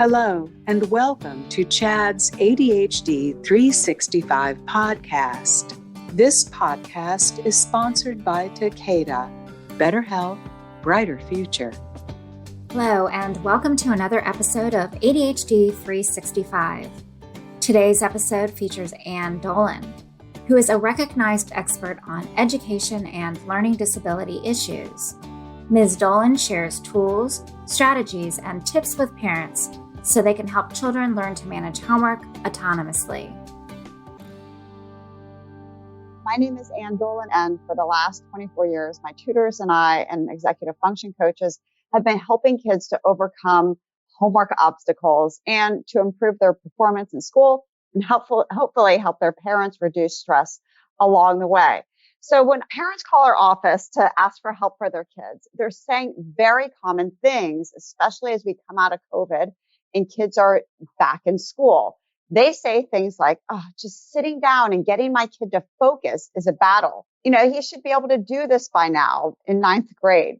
Hello, and welcome to Chad's ADHD 365 podcast. This podcast is sponsored by Takeda. Better health, brighter future. Hello, and welcome to another episode of ADHD 365. Today's episode features Anne Dolin, who is a recognized expert on education and learning disability issues. Ms. Dolin shares tools, strategies, and tips with parents so they can help children learn to manage homework autonomously. My name is Anne Dolin, and for the last 24 years, my tutors and I and executive function coaches have been helping kids to overcome homework obstacles and to improve their performance in school and hopefully help their parents reduce stress along the way. So when parents call our office to ask for help for their kids, they're saying very common things, especially as we come out of COVID and kids are back in school. They say things like, just sitting down and getting my kid to focus is a battle. He should be able to do this by now in ninth grade.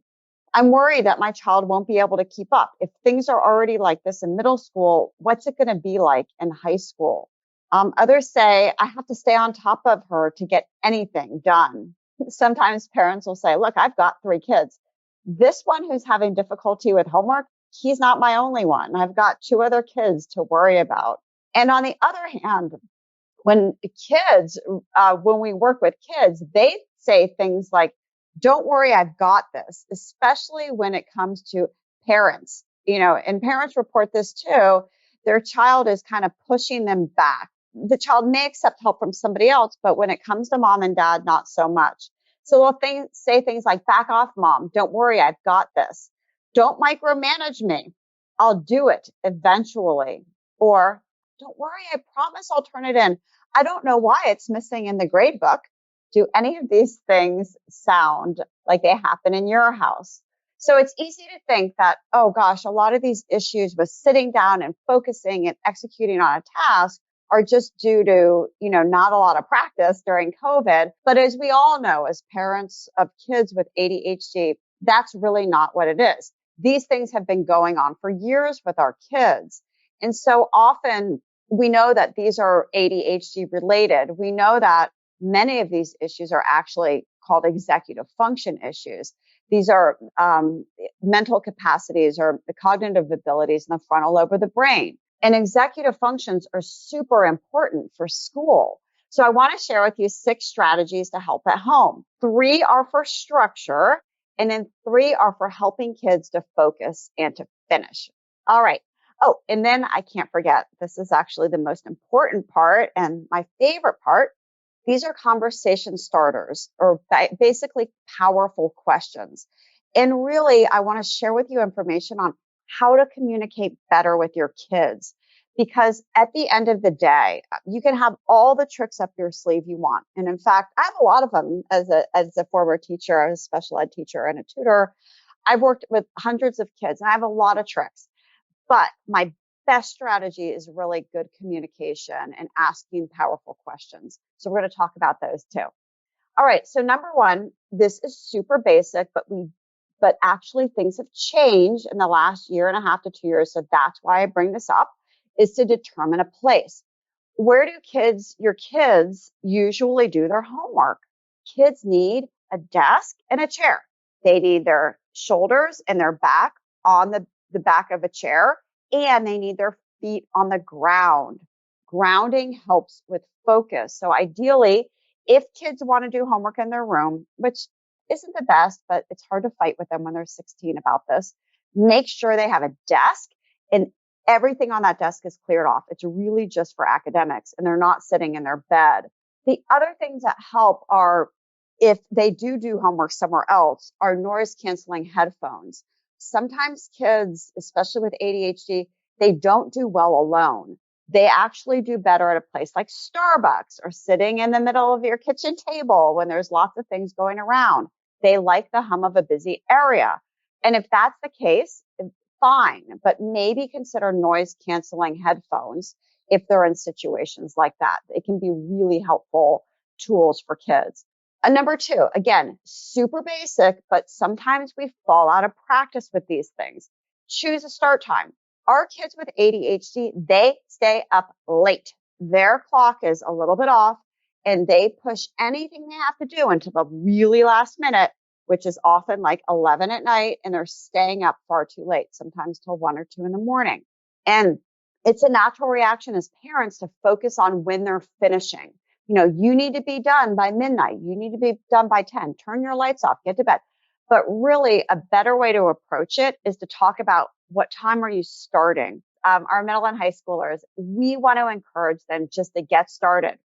I'm worried that my child won't be able to keep up. If things are already like this in middle school, what's it going to be like in high school? Others say, I have to stay on top of her to get anything done. Sometimes parents will say, look, I've got 3 kids. This one who's having difficulty with homework, he's not my only one. I've got 2 other kids to worry about. And on the other hand, when we work with kids, they say things like, don't worry, I've got this, especially when it comes to parents, and parents report this too. Their child is kind of pushing them back. The child may accept help from somebody else, but when it comes to mom and dad, not so much. So they'll say things like, back off, mom. Don't worry, I've got this. Don't micromanage me. I'll do it eventually. Or don't worry, I promise I'll turn it in. I don't know why it's missing in the grade book. Do any of these things sound like they happen in your house? So it's easy to think that, oh gosh, a lot of these issues with sitting down and focusing and executing on a task are just due to, not a lot of practice during COVID. But as we all know, as parents of kids with ADHD, that's really not what it is. These things have been going on for years with our kids. And so often we know that these are ADHD related. We know that many of these issues are actually called executive function issues. These are mental capacities or the cognitive abilities in the frontal lobe of the brain. And executive functions are super important for school. So I want to share with you 6 strategies to help at home. 3 are for structure, and then 3 are for helping kids to focus and to finish. All right. Oh, and then I can't forget, this is actually the most important part and my favorite part. These are conversation starters, or basically powerful questions. And really, I want to share with you information on how to communicate better with your kids. Because at the end of the day, you can have all the tricks up your sleeve you want. And in fact, I have a lot of them as a former teacher, a special ed teacher and a tutor. I've worked with hundreds of kids and I have a lot of tricks. But my best strategy is really good communication and asking powerful questions. So we're going to talk about those too. All right. So number 1, this is super basic, but actually things have changed in the last 1.5 to 2 years. So that's why I bring this up, is to determine a place. Where do your kids usually do their homework? Kids need a desk and a chair. They need their shoulders and their back on the back of a chair, and they need their feet on the ground. Grounding helps with focus. So ideally, if kids want to do homework in their room, which isn't the best, but it's hard to fight with them when they're 16 about this, make sure they have a desk and everything on that desk is cleared off. It's really just for academics and they're not sitting in their bed. The other things that help are, if they do homework somewhere else, are noise canceling headphones. Sometimes kids, especially with ADHD, they don't do well alone. They actually do better at a place like Starbucks or sitting in the middle of your kitchen table when there's lots of things going around. They like the hum of a busy area. And if that's the case, fine, but maybe consider noise canceling headphones if they're in situations like that. It can be really helpful tools for kids. And number 2, again, super basic, but sometimes we fall out of practice with these things. Choose a start time. Our kids with ADHD, they stay up late. Their clock is a little bit off and they push anything they have to do until the really last minute, which is often like 11 at night, and they're staying up far too late, sometimes till 1 or 2 in the morning. And it's a natural reaction as parents to focus on when they're finishing. You need to be done by midnight. You need to be done by 10. Turn your lights off, get to bed. But really, a better way to approach it is to talk about what time are you starting. Our middle and high schoolers, we want to encourage them just to get started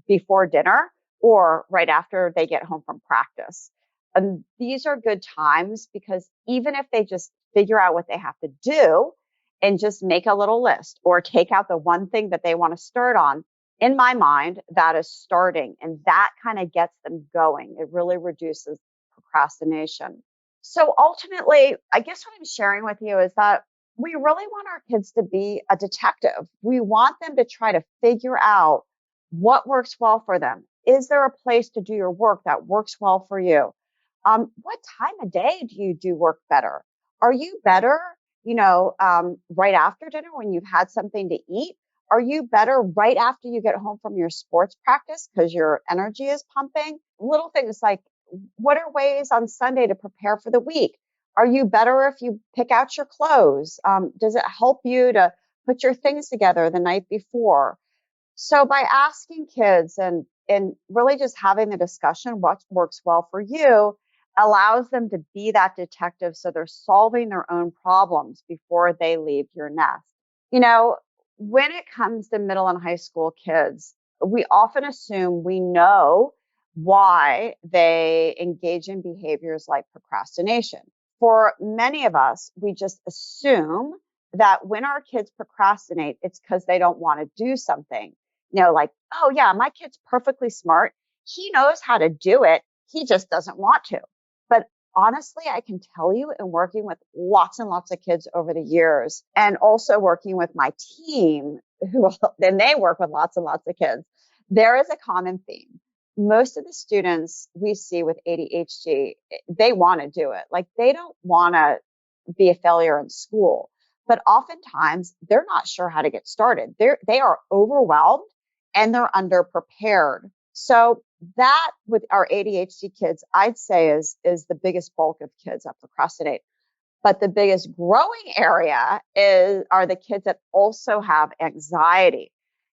before dinner or right after they get home from practice. And these are good times because even if they just figure out what they have to do and just make a little list or take out the one thing that they want to start on, in my mind, that is starting, and that kind of gets them going. It really reduces procrastination. So ultimately, I guess what I'm sharing with you is that we really want our kids to be a detective. We want them to try to figure out what works well for them. Is there a place to do your work that works well for you? What time of day do you do work better? Are you better, right after dinner when you've had something to eat? Are you better right after you get home from your sports practice because your energy is pumping? Little things like, what are ways on Sunday to prepare for the week? Are you better if you pick out your clothes? Does it help you to put your things together the night before? So by asking kids and really just having the discussion, what works well for you, allows them to be that detective so they're solving their own problems before they leave your nest. When it comes to middle and high school kids, we often assume we know why they engage in behaviors like procrastination. For many of us, we just assume that when our kids procrastinate, it's because they don't want to do something. Like, oh yeah, my kid's perfectly smart. He knows how to do it. He just doesn't want to. But honestly, I can tell you, in working with lots and lots of kids over the years, and also working with my team, then they work with lots and lots of kids, there is a common theme. Most of the students we see with ADHD, they want to do it. Like, they don't want to be a failure in school, but oftentimes they're not sure how to get started. They are overwhelmed and they're underprepared. So that with our ADHD kids, I'd say is the biggest bulk of kids that procrastinate. But the biggest growing area are the kids that also have anxiety.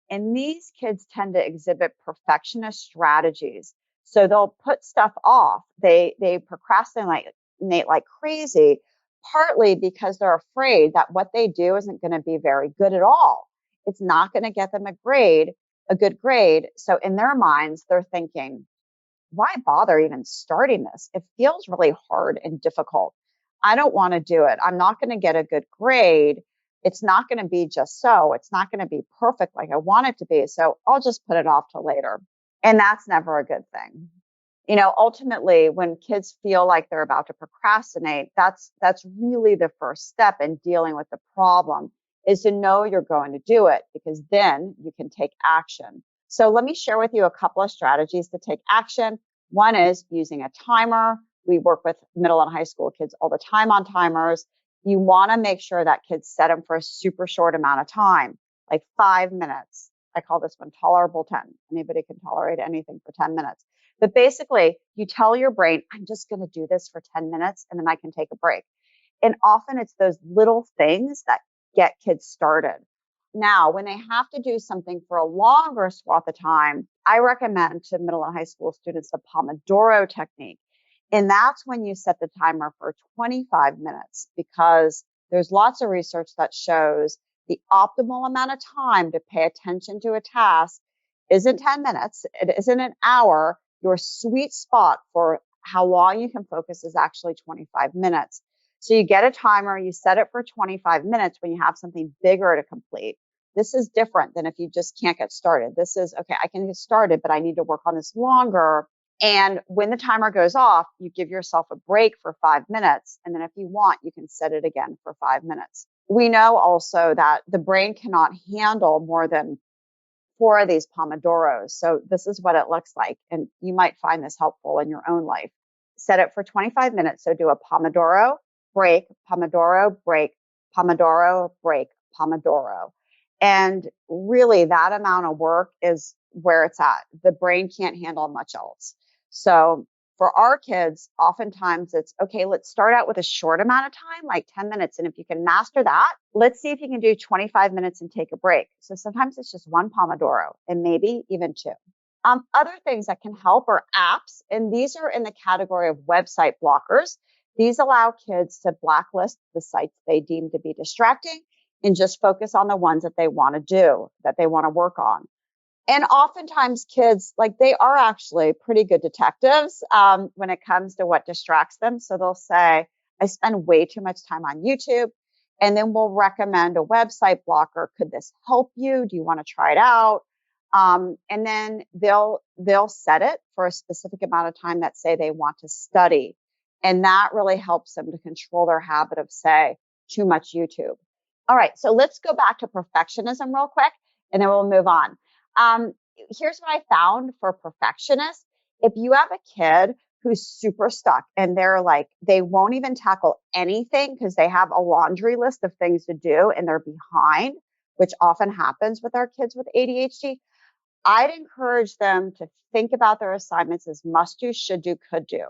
And these kids tend to exhibit perfectionist strategies. So they'll put stuff off. They procrastinate like crazy, partly because they're afraid that what they do isn't going to be very good at all. It's not going to get them a good grade. So in their minds, they're thinking, why bother even starting this? It feels really hard and difficult. I don't want to do it. I'm not going to get a good grade. It's not going to be just so. It's not going to be perfect like I want it to be. So I'll just put it off till later. And that's never a good thing. Ultimately, when kids feel like they're about to procrastinate, that's really the first step in dealing with the problem, is to know you're going to do it, because then you can take action. So let me share with you a couple of strategies to take action. One is using a timer. We work with middle and high school kids all the time on timers. You want to make sure that kids set them for a super short amount of time, like 5 minutes. I call this one tolerable 10. Anybody can tolerate anything for 10 minutes. But basically, you tell your brain, I'm just going to do this for 10 minutes and then I can take a break. And often it's those little things that get kids started. Now, when they have to do something for a longer swath of time, I recommend to middle and high school students the Pomodoro technique. And that's when you set the timer for 25 minutes, because there's lots of research that shows the optimal amount of time to pay attention to a task isn't 10 minutes. It isn't an hour. Your sweet spot for how long you can focus is actually 25 minutes. So you get a timer, you set it for 25 minutes when you have something bigger to complete. This is different than if you just can't get started. This is, okay, I can get started, but I need to work on this longer. And when the timer goes off, you give yourself a break for 5 minutes. And then if you want, you can set it again for 5 minutes. We know also that the brain cannot handle more than 4 of these Pomodoros. So this is what it looks like. And you might find this helpful in your own life. Set it for 25 minutes. So do a Pomodoro, break, Pomodoro, break, Pomodoro. And really that amount of work is where it's at. The brain can't handle much else. So for our kids, oftentimes it's okay, let's start out with a short amount of time, like 10 minutes. And if you can master that, let's see if you can do 25 minutes and take a break. So sometimes it's just one Pomodoro and maybe even two. Other things that can help are apps, and these are in the category of website blockers. These allow kids to blacklist the sites they deem to be distracting and just focus on the ones that they want to do, that they want to work on. And oftentimes kids, like they are actually pretty good detectives when it comes to what distracts them. So they'll say, I spend way too much time on YouTube. And then we'll recommend a website blocker. Could this help you? Do you want to try it out? And then they'll set it for a specific amount of time that say they want to study. And that really helps them to control their habit of, say, too much YouTube. All right, so let's go back to perfectionism real quick, and then we'll move on. Here's what I found for perfectionists. If you have a kid who's super stuck and they're like, they won't even tackle anything because they have a laundry list of things to do and they're behind, which often happens with our kids with ADHD, I'd encourage them to think about their assignments as must do, should do, could do.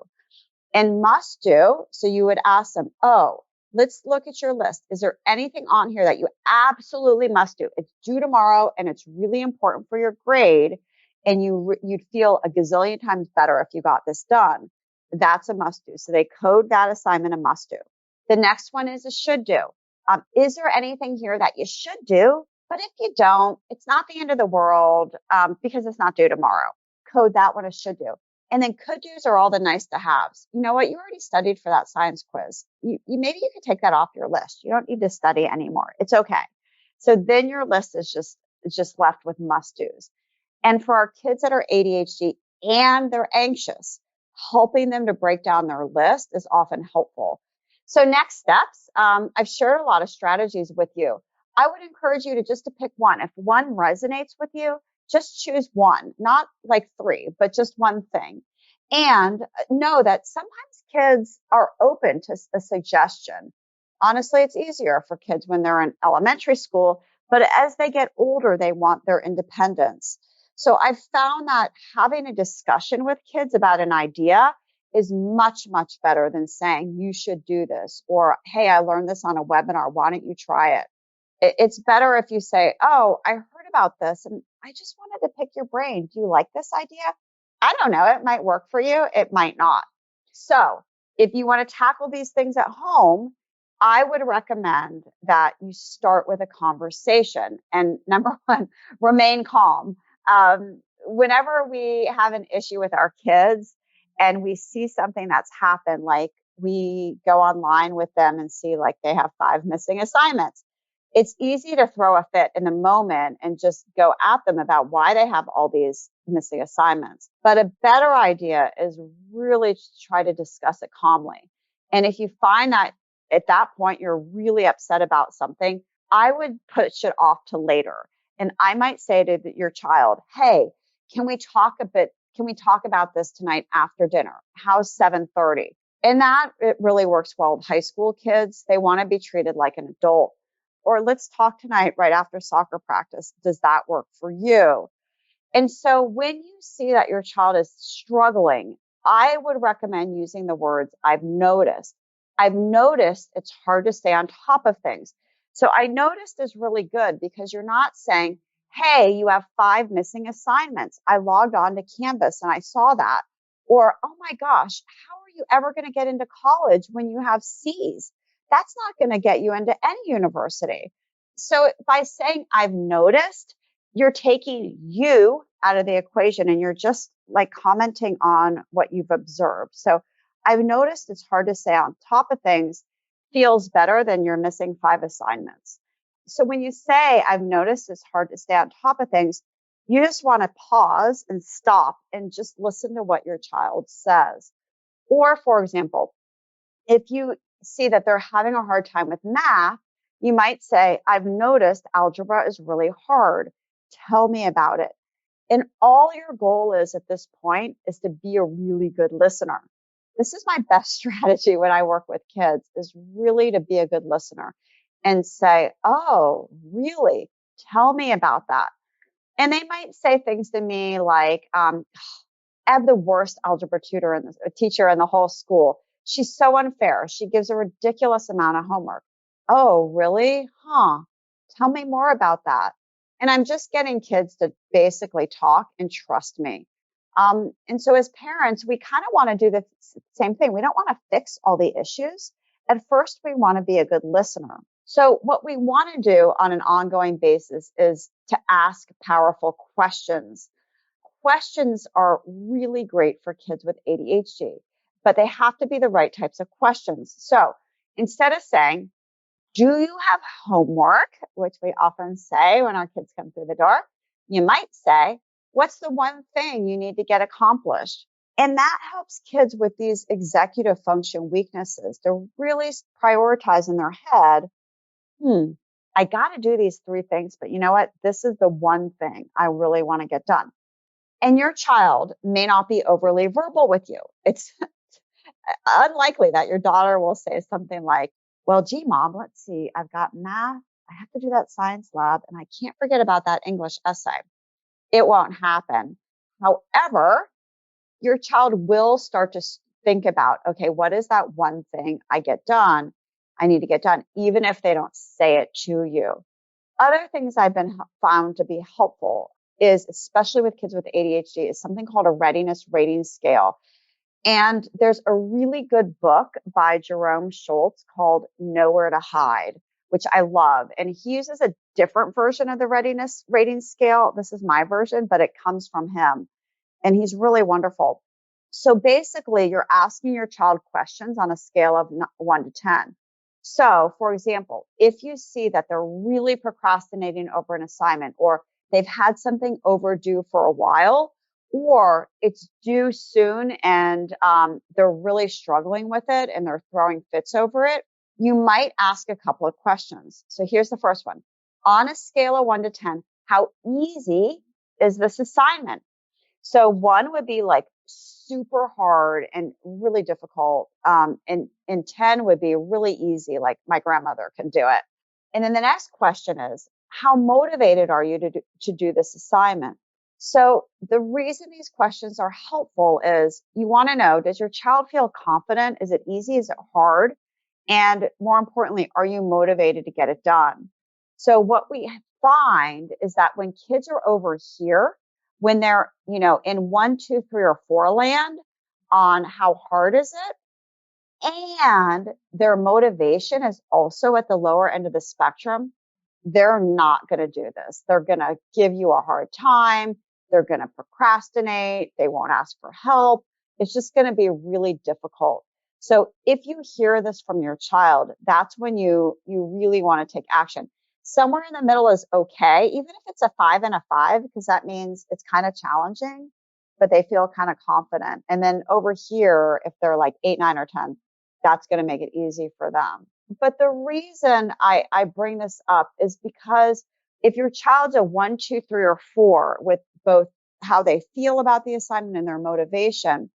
And must do, so you would ask them, oh, let's look at your list. Is there anything on here that you absolutely must do? It's due tomorrow and it's really important for your grade. And you'd feel a gazillion times better if you got this done. That's a must do. So they code that assignment a must do. The next one is a should do. Is there anything here that you should do? But if you don't, it's not the end of the world because it's not due tomorrow. Code that one a should do. And then could do's are all the nice to haves. You know what? You already studied for that science quiz. Maybe you could take that off your list. You don't need to study anymore. It's okay. So then your list is just left with must do's. And for our kids that are ADHD and they're anxious, helping them to break down their list is often helpful. So next steps, I've shared a lot of strategies with you. I would encourage you to pick one. If one resonates with you, just choose one, not like three, but just one thing. And know that sometimes kids are open to a suggestion. Honestly, it's easier for kids when they're in elementary school, but as they get older, they want their independence. So I've found that having a discussion with kids about an idea is much, much better than saying, you should do this, or, hey, I learned this on a webinar. Why don't you try it? It's better if you say, oh, I heard about this and I just wanted to pick your brain. Do you like this idea? I don't know. It might work for you. It might not. So if you want to tackle these things at home, I would recommend that you start with a conversation. And number one, remain calm. Whenever we have an issue with our kids and we see something that's happened, like we go online with them and see like they have 5 missing assignments. It's easy to throw a fit in the moment and just go at them about why they have all these missing assignments. But a better idea is really to try to discuss it calmly. And if you find that at that point you're really upset about something, I would push it off to later. And I might say to your child, hey, can we talk about this tonight after dinner? How's 7:30? And that it really works well with high school kids. They want to be treated like an adult. Or let's talk tonight right after soccer practice. Does that work for you? And so when you see that your child is struggling, I would recommend using the words, I've noticed. I've noticed it's hard to stay on top of things. So I noticed is really good because you're not saying, hey, you have 5 missing assignments. I logged on to Canvas and I saw that. Or, oh my gosh, how are you ever going to get into college when you have C's? That's not going to get you into any university. So by saying I've noticed, you're taking you out of the equation and you're just like commenting on what you've observed. So I've noticed it's hard to stay on top of things feels better than you're missing 5 assignments. So when you say I've noticed it's hard to stay on top of things, you just want to pause and stop and just listen to what your child says. Or for example, if you see that they're having a hard time with math, you might say, I've noticed algebra is really hard. Tell me about it. And all your goal is at this point is to be a really good listener. This is my best strategy when I work with kids, is really to be a good listener. and say, oh, really? Tell me about that. And they might say things to me like, I have the worst algebra teacher in the whole school. She's so unfair. She gives a ridiculous amount of homework. Oh, really? Huh. Tell me more about that. And I'm just getting kids to basically talk and trust me. And so as parents, we kind of want to do the same thing. We don't want to fix all the issues. At first, we want to be a good listener. So what we want to do on an ongoing basis is to ask powerful questions. Questions are really great for kids with ADHD, but they have to be the right types of questions. So instead of saying, do you have homework, which we often say when our kids come through the door, you might say, what's the one thing you need to get accomplished? And that helps kids with these executive function weaknesses to really prioritize in their head, I got to do these 3 things, but you know what? This is the one thing I really want to get done. And your child may not be overly verbal with you. It's unlikely that your daughter will say something like, well, gee, mom, let's see. I've got math. I have to do that science lab, and I can't forget about that English essay. It won't happen. However, your child will start to think about, okay, what is that one thing I need to get done, even if they don't say it to you. Other things I've been found to be helpful is, especially with kids with ADHD, is something called a readiness rating scale. And there's a really good book by Jerome Schultz called Nowhere to Hide, which I love. And he uses a different version of the readiness rating scale. This is my version, but it comes from him. And he's really wonderful. So basically, you're asking your child questions on a scale of 1 to 10. So, for example, if you see that they're really procrastinating over an assignment, or they've had something overdue for a while, or it's due soon and they're really struggling with it and they're throwing fits over it, you might ask a couple of questions. So here's the first one. On a scale of 1 to 10, how easy is this assignment? So 1 would be like super hard and really difficult. And 10 would be really easy, like my grandmother can do it. And then the next question is, how motivated are you to do this assignment? So the reason these questions are helpful is you want to know, does your child feel confident? Is it easy? Is it hard? And more importantly, are you motivated to get it done? So what we find is that when kids are over here, when they're, in 1, 2, 3, or 4 land on how hard is it, and their motivation is also at the lower end of the spectrum, they're not going to do this. They're going to give you a hard time. They're going to procrastinate. They won't ask for help. It's just going to be really difficult. So if you hear this from your child, that's when you really want to take action. Somewhere in the middle is okay, even if it's a 5 and a 5, because that means it's kind of challenging, but they feel kind of confident. And then over here, if they're like 8, 9, or 10, that's going to make it easy for them. But the reason I bring this up is because if your child's a 1, 2, 3, or 4 with both how they feel about the assignment and their motivation,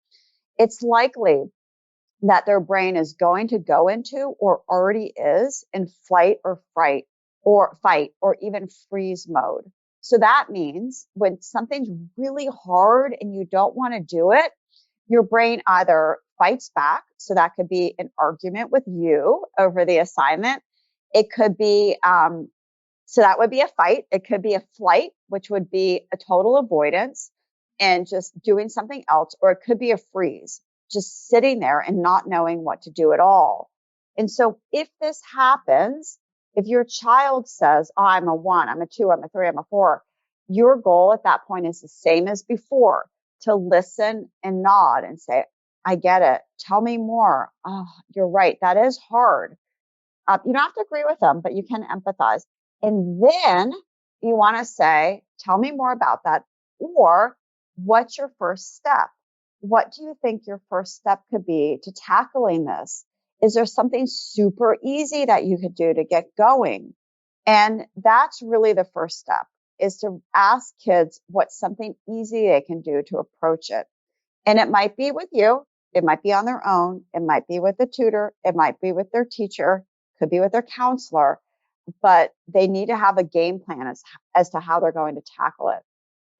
it's likely that their brain is going to go into, or already is, in flight or fright or fight or even freeze mode. So that means when something's really hard and you don't want to do it, your brain either fights back. So that could be an argument with you over the assignment. It could be, so that would be a fight. It could be a flight, which would be a total avoidance and just doing something else. Or it could be a freeze, just sitting there and not knowing what to do at all. And so if this happens, if your child says, oh, I'm a 1, I'm a 2, I'm a 3, I'm a 4, your goal at that point is the same as before, to listen and nod and say, I get it. Tell me more. Oh, you're right. That is hard. You don't have to agree with them, but you can empathize. And then you want to say, tell me more about that. Or what's your first step? What do you think your first step could be to tackling this? Is there something super easy that you could do to get going? And that's really the first step, is to ask kids what's something easy they can do to approach it. And it might be with you. It might be on their own. It might be with a tutor. It might be with their teacher. Could be with their counselor. but they need to have a game plan as to how they're going to tackle it.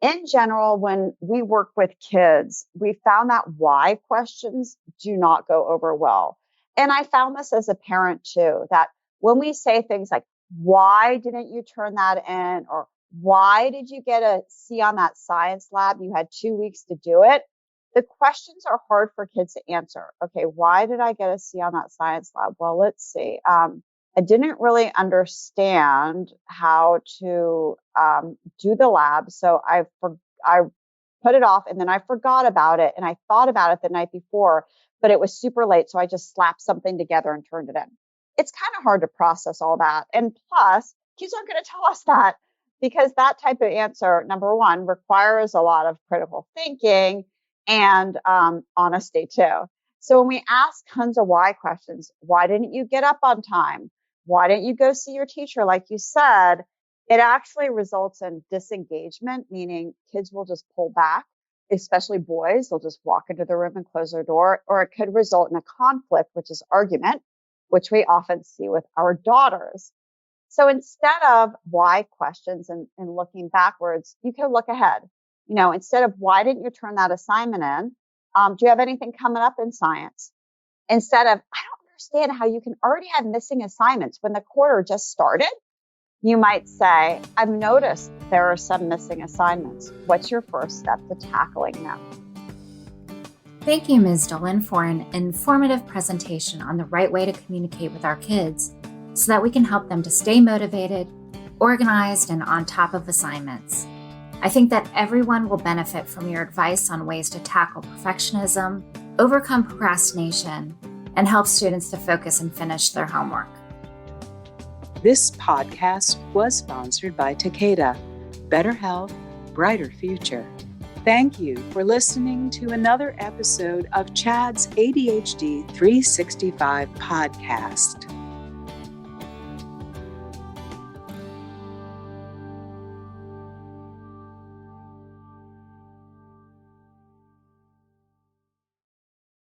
In general, when we work with kids, we found that why questions do not go over well. And I found this as a parent too, that when we say things like, why didn't you turn that in? Or why did you get a C on that science lab? You had 2 weeks to do it. The questions are hard for kids to answer. Okay, why did I get a C on that science lab? Well, let's see. I didn't really understand how to do the lab. So I put it off, and then I forgot about it. And I thought about it the night before, but it was super late. So I just slapped something together and turned it in. It's kind of hard to process all that. And plus, kids aren't going to tell us that, because that type of answer, number one, requires a lot of critical thinking and honesty too. So when we ask tons of why questions, why didn't you get up on time? Why didn't you go see your teacher? Like you said, it actually results in disengagement, meaning kids will just pull back, especially boys. They'll just walk into the room and close their door, or it could result in a conflict, which is argument, which we often see with our daughters. So instead of why questions and looking backwards, you can look ahead. Instead of why didn't you turn that assignment in? Do you have anything coming up in science? Instead of, I don't understand how you can already have missing assignments when the quarter just started. You might say, I've noticed there are some missing assignments. What's your first step to tackling them? Thank you, Ms. Dolin, for an informative presentation on the right way to communicate with our kids so that we can help them to stay motivated, organized, and on top of assignments. I think that everyone will benefit from your advice on ways to tackle perfectionism, overcome procrastination, and help students to focus and finish their homework. This podcast was sponsored by Takeda. Better health, brighter future. Thank you for listening to another episode of Chad's ADHD 365 podcast.